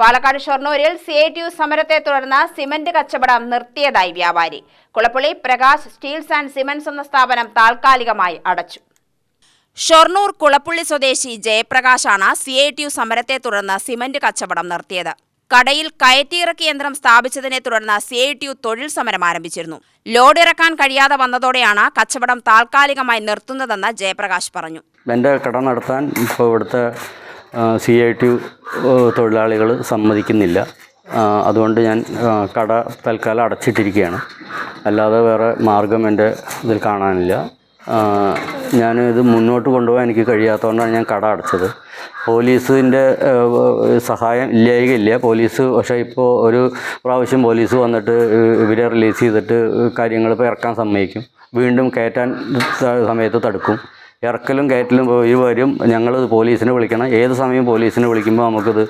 Palakkad ഷൊർണൂരിൽ CITU സമരത്തെ തുടർന്ന് cement കച്ചവടം നിർത്തിയതായി വ്യാപാരി. Kulappully Prakash steels and cements എന്ന സ്ഥാപനം താൽക്കാലികമായി അടച്ചു. ഷൊർണൂർ കുളപ്പുള്ളി സ്വദേശി ജയപ്രകാശാണ് CITU സമരത്തെ തുടർന്ന് സിമന്റ് കച്ചവടം നിർത്തിയത്. കടയിൽ കയറ്റിയിറക്കി യന്ത്രം സ്ഥാപിച്ചതിനെ തുടർന്ന് CITU തൊഴിൽ സമരം ആരംഭിച്ചിരുന്നു. ലോഡ് ഇറക്കാൻ കഴിയാതെ വന്നതോടെയാണ് കച്ചവടം താൽക്കാലികമായി നിർത്തുന്നതെന്ന് ജയപ്രകാശ് പറഞ്ഞു. എൻ്റെ കട നടത്താൻ ഇപ്പോൾ ഇവിടുത്തെ CITU തൊഴിലാളികൾ സമ്മതിക്കുന്നില്ല. അതുകൊണ്ട് ഞാൻ കട തൽക്കാലം അടച്ചിട്ടിരിക്കുകയാണ്. അല്ലാതെ വേറെ മാർഗം എൻ്റെ ഇതിൽ കാണാനില്ല. ഞാനിത് മുന്നോട്ട് കൊണ്ടുപോകാൻ എനിക്ക് കഴിയാത്തതുകൊണ്ടാണ് ഞാൻ കട അടച്ചത്. പോലീസിൻ്റെ സഹായം ഇല്ലായികയില്ല. പോലീസ് പക്ഷേ ഇപ്പോൾ ഒരു പ്രാവശ്യം പോലീസ് വന്നിട്ട് ഇവരെ റിലീസ് ചെയ്തിട്ട് കാര്യങ്ങൾ ഇപ്പോൾ ഇറക്കാൻ സമ്മതിക്കും. വീണ്ടും കയറ്റാൻ സമയത്ത് തടുക്കും. ഇറക്കലും കയറ്റലും വരും. ഞങ്ങൾ പോലീസിനെ വിളിക്കണം. ഏത് സമയം പോലീസിനെ വിളിക്കുമ്പോൾ നമുക്കിത്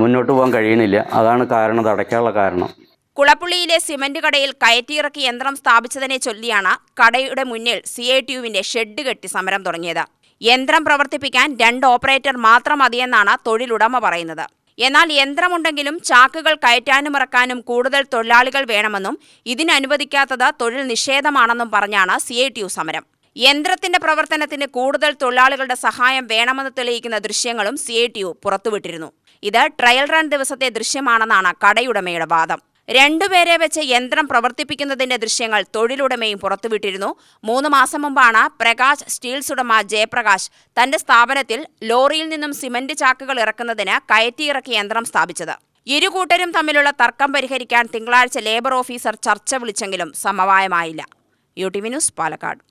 മുന്നോട്ട് പോകാൻ കഴിയുന്നില്ല. അതാണ് കാരണം, ഇത് അടയ്ക്കാനുള്ള കാരണം. കുളപ്പുള്ളിയിലെ സിമന്റ് കടയിൽ കയറ്റിയിറക്കി യന്ത്രം സ്ഥാപിച്ചതിനെ ചൊല്ലിയാണ് കടയുടെ മുന്നിൽ CITUവിന്റെ ഷെഡ് കെട്ടി സമരം തുടങ്ങിയത്. യന്ത്രം പ്രവർത്തിപ്പിക്കാൻ 2 ഓപ്പറേറ്റർ മാത്രം മതിയെന്നാണ് തൊഴിലുടമ പറയുന്നത്. എന്നാൽ യന്ത്രമുണ്ടെങ്കിലും ചാക്കുകൾ കയറ്റാനും ഇറക്കാനും കൂടുതൽ തൊഴിലാളികൾ വേണമെന്നും ഇതിനനുവദിക്കാത്തത് തൊഴിൽ നിഷേധമാണെന്നും പറഞ്ഞാണ് CITU സമരം. യന്ത്രത്തിന്റെ പ്രവർത്തനത്തിന് കൂടുതൽ തൊഴിലാളികളുടെ സഹായം വേണമെന്ന് തെളിയിക്കുന്ന ദൃശ്യങ്ങളും CITU പുറത്തുവിട്ടിരുന്നു. ഇത് ട്രയൽ റൺ ദിവസത്തെ ദൃശ്യമാണെന്നാണ് കടയുടമയുടെ വാദം. 2 പേരെ വെച്ച് യന്ത്രം പ്രവർത്തിപ്പിക്കുന്നതിന്റെ ദൃശ്യങ്ങൾ തൊഴിലുടമയും പുറത്തുവിട്ടിരുന്നു. 3 മാസം മുമ്പാണ് പ്രകാശ് സ്റ്റീൽസ് ഉടമ ജയപ്രകാശ് തന്റെ സ്ഥാപനത്തിൽ ലോറിയിൽ നിന്നും സിമന്റ് ചാക്കുകൾ ഇറക്കുന്നതിന് കയറ്റിയിറക്കി യന്ത്രം സ്ഥാപിച്ചത്. ഇരുകൂട്ടരും തമ്മിലുള്ള തർക്കം പരിഹരിക്കാൻ തിങ്കളാഴ്ച ലേബർ ഓഫീസർ ചർച്ച വിളിച്ചെങ്കിലും സമവായമായില്ല. UTV news, Palakkad.